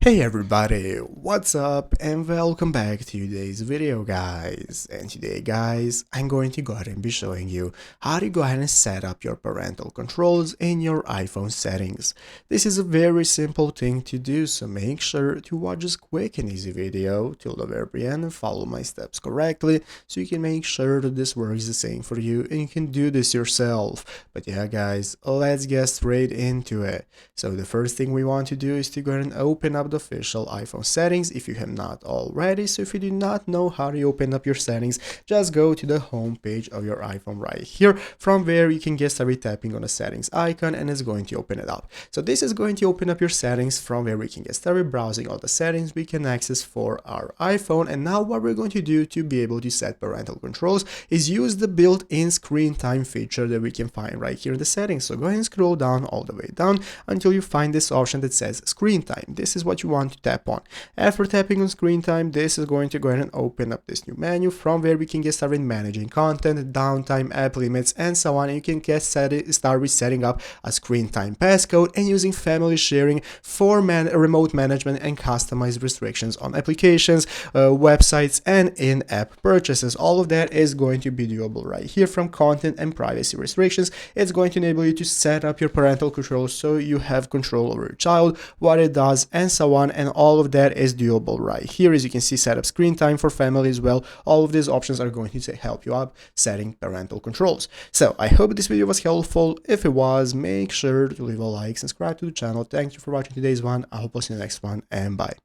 Hey everybody, what's up and welcome back to today's video guys. And today guys, I'm going to go ahead and be showing you how to go ahead and set up your parental controls in your iPhone settings. This is a very simple thing to do, so make sure to watch this quick and easy video till the very end and follow my steps correctly so you can make sure that this works the same for you and you can do this yourself. But yeah guys, let's get straight into it. So the first thing we want to do is to go ahead and open up the official iPhone settings if you have not already. So if you do not know how to open up your settings, just go to the home page of your iPhone right here, from where you can get started tapping on the settings icon and it's going to open it up. So this is going to open up your settings from where we can get started browsing all the settings we can access for our iPhone. And now what we're going to do to be able to set parental controls is use the built-in screen time feature that we can find right here in the settings. So go ahead and scroll down all the way down until you find this option that says screen time. This is what you want to tap on. After tapping on screen time, this is going to go ahead and open up this new menu from where we can get started managing content, downtime, app limits, and so on. And you can get start with setting up a screen time passcode and using family sharing for remote management and customized restrictions on applications, websites, and in-app purchases. All of that is going to be doable right here from content and privacy restrictions. It's going to enable you to set up your parental controls so you have control over your child, what it does, and so on. And all of that is doable right here. As you can see, set up screen time for family as well. All of these options are going to help you out setting parental controls. So I hope this video was helpful. If it was, make sure to leave a like, subscribe to the channel. Thank you for watching today's one. I hope I'll see you in the next one, and bye.